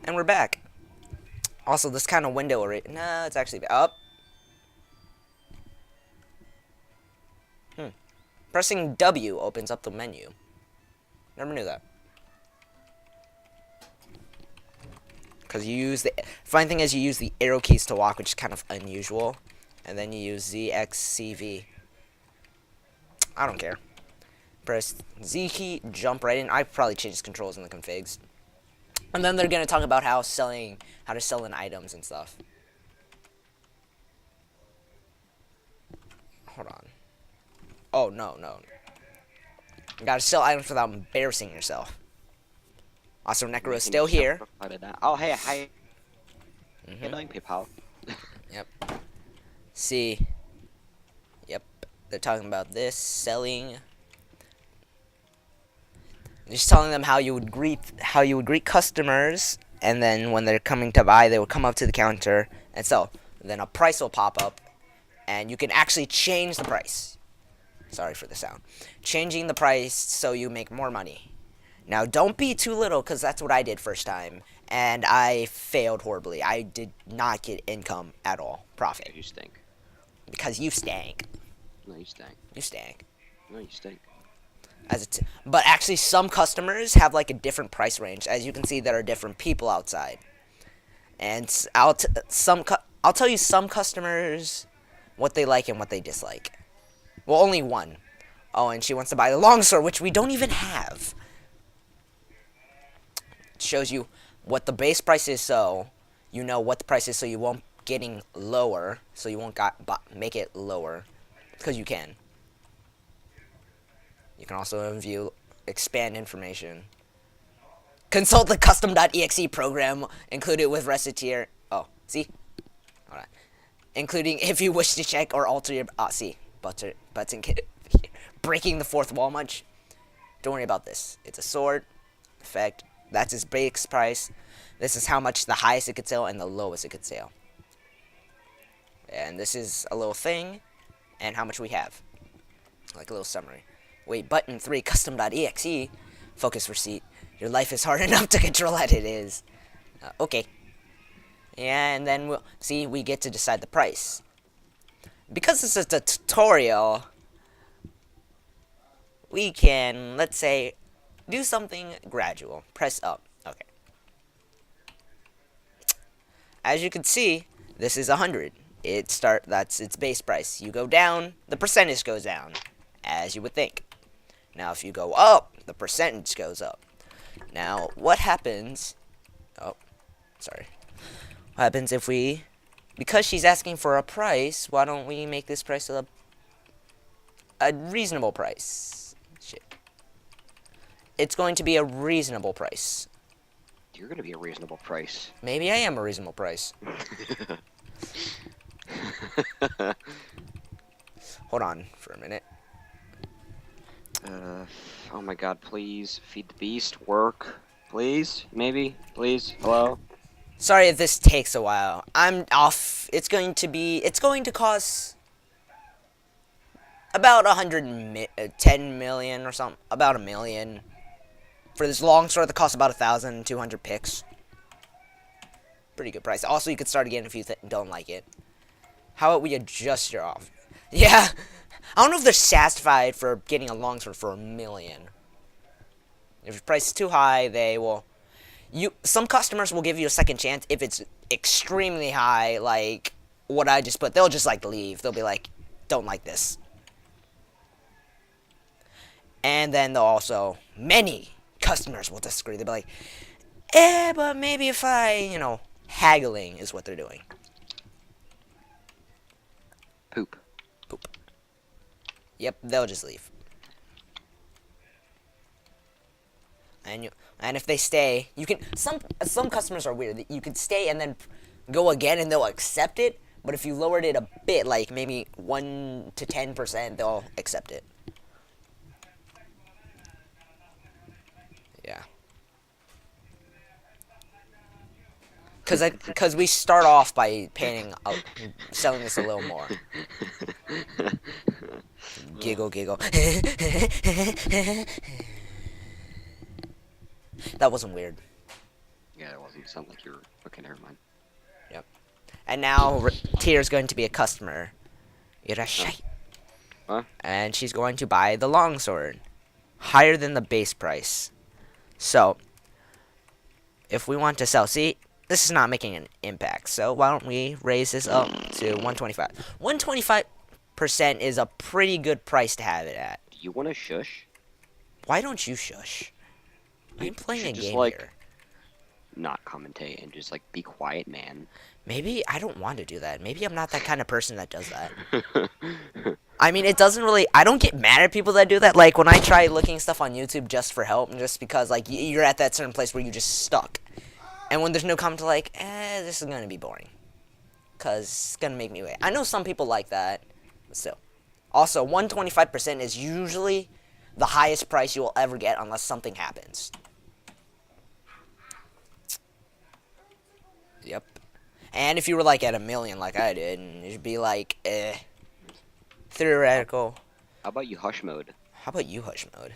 And we're back. Also, this kind of window no, it's actually up. Pressing W opens up the menu. Never knew that. Because you use the funny thing is you use the arrow keys to walk, which is kind of unusual, and then you use Z, X, C, V. I don't care. Press Z key, jump right in. I probably changed controls in the configs. And then they're gonna talk about how to sell in items and stuff. Hold on. Oh no. You gotta sell items without embarrassing yourself. Also, Necro is still here. Oh, hey, hi. Annoying people. Yep. See. Yep. They're talking about this selling. Just telling them how you would greet customers, and then when they're coming to buy, they would come up to the counter and sell. Then a price will pop up, and you can actually change the price. Sorry for the sound. Changing the price so you make more money. Now, don't be too little, because that's what I did first time, and I failed horribly. I did not get income at all, profit. You stink. Because you stank. No, you stink. You stank. No, you stink. But actually, some customers have like a different price range. As you can see, there are different people outside, and I'll tell you some customers what they like and what they dislike. Well, only one. Oh, and she wants to buy the longsword, which we don't even have. It shows you what the base price is, so you know what the price is, so you won't getting lower, so you won't make it lower, because you can. You can also view, expand information. Consult the custom.exe program included with Recettear. Oh, see? Alright. Including if you wish to check or alter your... see. Button breaking the fourth wall much. Don't worry about this. It's a sword. Effect. That's its base price. This is how much the highest it could sell and the lowest it could sell. And this is a little thing. And how much we have. Like a little summary. Wait, button 3, custom.exe, focus receipt. Your life is hard enough to control as it is. Okay. And then we'll see, we get to decide the price. Because this is a tutorial, we can, let's say, do something gradual. Press up. Okay. As you can see, this is 100. That's its base price. You go down, the percentage goes down, as you would think. Now, if you go up, the percentage goes up. Now, what happens... Oh, sorry. What happens if we... Because she's asking for a price, why don't we make this price a reasonable price? Shit. It's going to be a reasonable price. You're going to be a reasonable price. Maybe I am a reasonable price. Hold on for a minute. Oh my god, please. Feed the beast. Work. Please? Maybe? Please? Hello? Sorry if this takes a while. I'm off. It's going to cost about 10 million or something. About 1 million. For this long sword that costs about 1,200 picks. Pretty good price. Also, you could start again if you don't like it. How about we adjust your offer? Yeah. I don't know if they're satisfied for getting a longsword for 1 million. If your price is too high, they will... Some customers will give you a second chance if it's extremely high, like what I just put. They'll just, like, leave. They'll be like, don't like this. And then they'll also... Many customers will disagree. They'll be like, but maybe if I, haggling is what they're doing. Poop. Yep, they'll just leave. And if they stay, you can some customers are weird. You can stay and then go again and they'll accept it, but if you lowered it a bit, like maybe 1 to 10%, they'll accept it. Yeah. Cause we start off by selling this a little more. Giggle, giggle. That wasn't weird. Yeah, it wasn't. doesn't sound like you're. Okay, never mind. And now Recettear is going to be a customer. Irashai. Huh? And she's going to buy the longsword. Higher than the base price. So, if we want to sell, see, this is not making an impact. So why don't we raise this up to 125? 125% is a pretty good price to have it at. Do you want to shush? Why don't you shush? I'm You playing a should just, game like, here. not commentate and just like be quiet, man. Maybe I don't want to do that. Maybe I'm not that kind of person that does that. I mean, it doesn't really. I don't get mad at people that do that. Like when I try looking stuff on YouTube just for help, and just because like you're at that certain place where you just stuck, and when there's no comment, like, this is gonna be boring, cause it's gonna make me wait. I know some people like that, but still. Also, 125% is usually the highest price you will ever get unless something happens. Yep. And if you were like at 1,000,000 like I did, it'd be like, theoretical. How about you hush mode? How about you hush mode?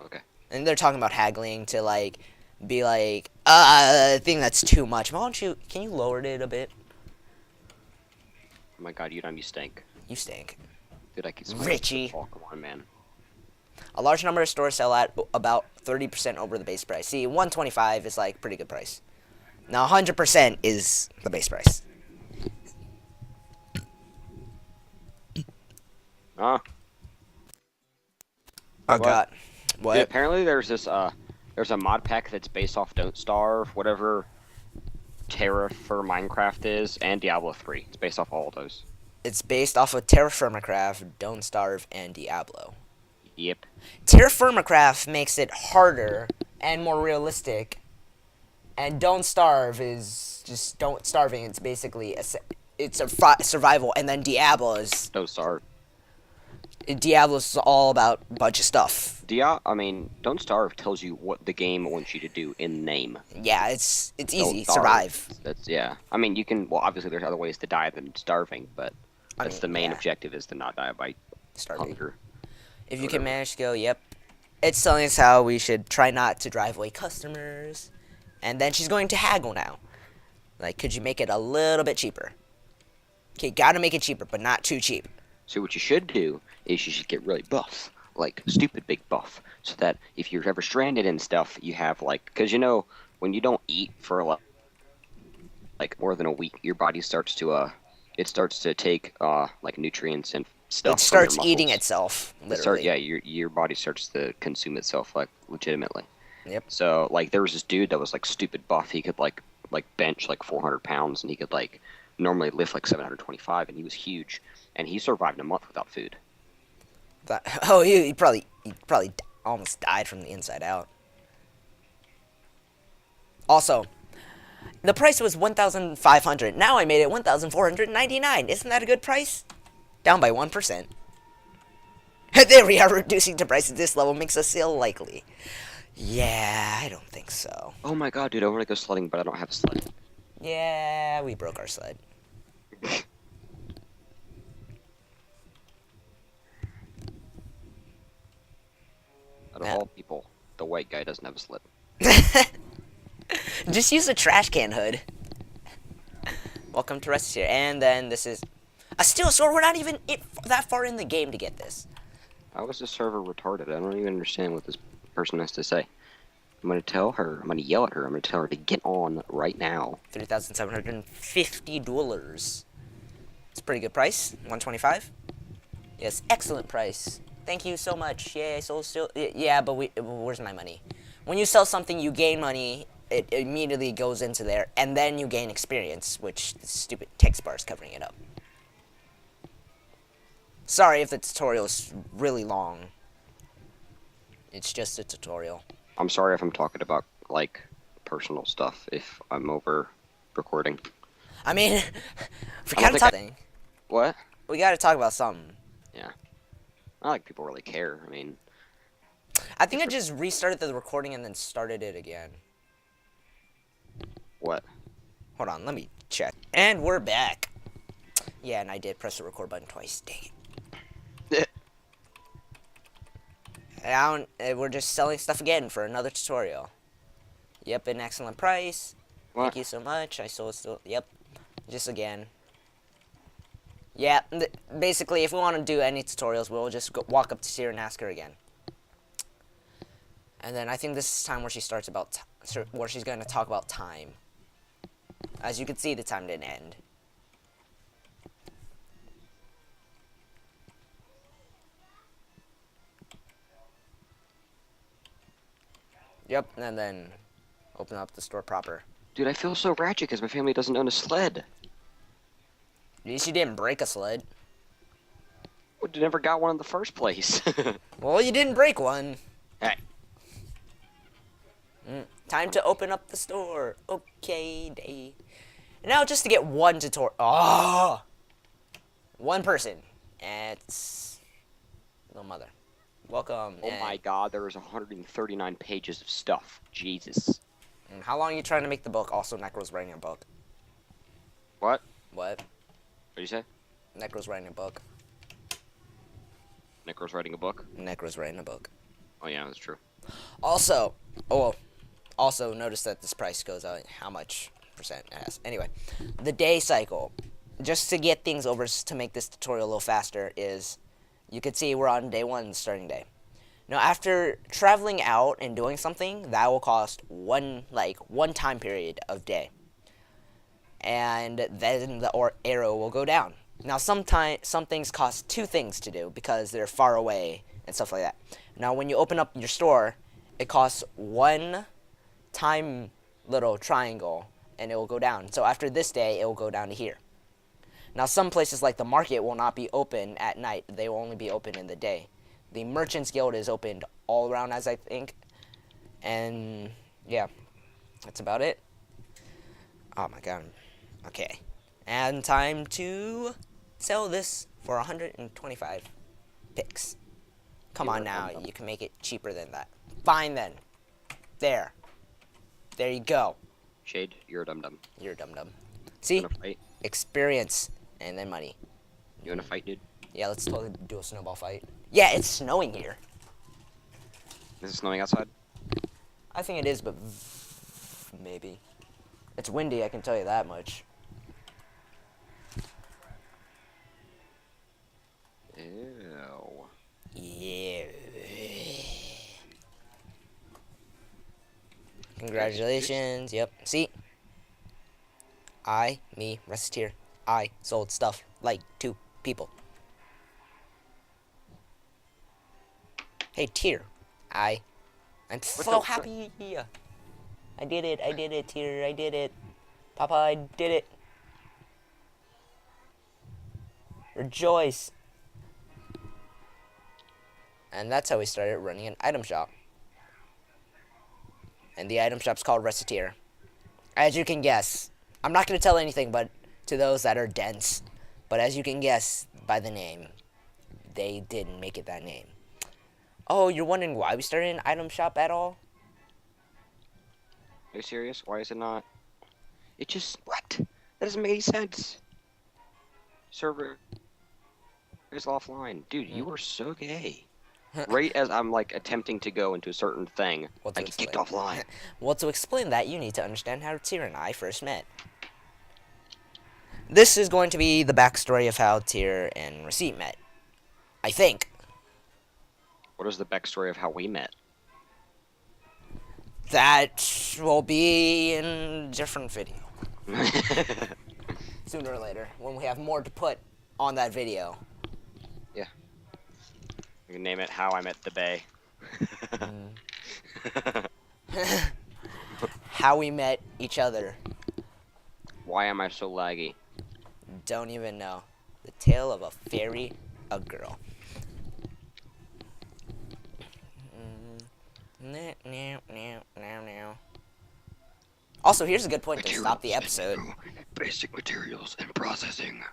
Okay. And they're talking about haggling to like be like, I think that's too much. Why don't you? Can you lower it a bit? Oh my god, you stink. You stink. Dude, I can smell Richie. Oh, come on, man. A large number of stores sell at about 30% over the base price. See, 125 is like pretty good price. Now 100% is the base price. Ah. Oh god. What? Dude, apparently there's this there's a mod pack that's based off Don't Starve, whatever Terra for Minecraft is, and Diablo 3. It's based off all of those. It's based off of Terra Firmacraft, Don't Starve, and Diablo. Yep. Terra Firmacraft makes it harder and more realistic, and Don't Starve is just don't starving. It's basically it's a survival, and then Diablo is Don't Starve. Diablo's all about a bunch of stuff. Don't Starve tells you what the game wants you to do in the name. Yeah, it's easy. Don't Survive. That's yeah. I mean, you can. Well, obviously, there's other ways to die than starving, but that's the main yeah. objective is to not die by Starving. hunger. If you can manage to go, yep. It's telling us how we should try not to drive away customers. And then she's going to haggle now. Like, could you make it a little bit cheaper? Okay, gotta make it cheaper, but not too cheap. So what you should do is you should get really buff, like stupid big buff, so that if you're ever stranded and stuff, you have like, because you know when you don't eat for like more than a week, your body starts to it starts to take like nutrients and stuff. It starts eating itself, literally. Your body starts to consume itself like legitimately. Yep. So like there was this dude that was like stupid buff. He could like bench like 400 pounds, and he could like normally lift like 725, and he was huge, and he survived a month without food. He probably almost died from the inside out. Also, the price was 1,500. Now I made it 1,499. Isn't that a good price? Down by 1%. There we are. Reducing the price at this level makes us sale likely. Yeah, I don't think so. Oh my god, dude, I want to go sledding, but I don't have a sled. Yeah, we broke our sled. Out of all people, the white guy doesn't have a sled. Just use a trash can hood. Welcome to Recettear. And then this is a steel sword. We're not even that far in the game to get this. How is this server retarded? I don't even understand what this person has to say. I'm going to tell her, I'm going to yell at her, I'm going to tell her to get on right now. $3,750. It's a pretty good price. 125. Yes, excellent price. Thank you so much. Yay, sold still. Yeah, but where's my money? When you sell something, you gain money. It immediately goes into there, and then you gain experience, which the stupid text bar is covering it up. Sorry if the tutorial is really long. It's just a tutorial. I'm sorry if I'm talking about, like, personal stuff, if I'm over recording. I mean, we gotta talk. What? We gotta talk about something. Yeah. Not like people really care. I mean, I think I just restarted the recording and then started it again. what? Hold on, let me check. And we're back. Yeah, and I did press the record button twice. Dang it. We're just selling stuff again for another tutorial. Yep, an excellent price. Thank What? you so much. I still. Yep. Just again. Yeah. Basically, if we want to do any tutorials, we'll just walk up to Sierra and ask her again. And then I think this is time where she starts about where she's going to talk about time. As you can see, the time didn't end. Yep, and then open up the store proper. Dude, I feel so ratchet because my family doesn't own a sled. At least you didn't break a sled. Well, you never got one in the first place. Well, you didn't break one. Hey. Time to open up the store. Okay, day. And now just to get one tutorial. Oh! One person. It's little mother. Welcome. Oh my god, there is 139 pages of stuff. Jesus. And how long are you trying to make the book? Also, Necro's writing a book. What? What? What'd you say? Necro's writing a book. Necro's writing a book? Necro's writing a book. Oh yeah, that's true. Also, also notice that this price goes out. How much percent it has. Anyway, the day cycle. Just to get things over to make this tutorial a little faster is, you can see we're on day 1, starting day. Now, after traveling out and doing something, that will cost one time period of day. And then the arrow will go down. Now, some things cost 2 things to do because they're far away and stuff like that. Now, when you open up your store, it costs 1 time little triangle, and it will go down. So after this day, it will go down to here. Now, some places like the market will not be open at night. They will only be open in the day. The Merchants Guild is opened all around, as I think. And, yeah, that's about it. Oh, my God. Okay. And time to sell this for 125 picks. Come on now. You can make it cheaper than that. Fine, then. There. There you go. Shade, you're a dum-dum. You're a dum-dum. See? You wanna fight? Experience and then money. You wanna fight, dude? Yeah, let's totally do a snowball fight. Yeah, it's snowing here. Is it snowing outside? I think it is, but maybe. It's windy, I can tell you that much. Ew. Yeah. Congratulations. Yep. See? Recettear, I sold stuff like 2 people. Hey, Tier. I'm so happy. I did it, Tier. I did it. Papa, I did it. Rejoice. And that's how we started running an item shop. And the item shop's called Recettear. As you can guess, I'm not going to tell anything but to those that are dense. But as you can guess by the name, they didn't make it that name. Oh, you're wondering why we started an item shop at all? Are you serious? Why is it not? It just... What? That doesn't make any sense. Server is offline. Dude, you are so gay. Right as I'm, like, attempting to go into a certain thing, I get kicked offline. Well, to explain that, you need to understand how Tyr and I first met. This is going to be the backstory of how Tyr and Receipt met. I think. What is the backstory of how we met? That will be in a different video. Sooner or later, when we have more to put on that video. Yeah. We can name it How I Met the Bay. How we met each other. Why am I so laggy? Don't even know. The tale of a fairy, a girl. Also, here's a good point to stop the episode. Basic materials and processing.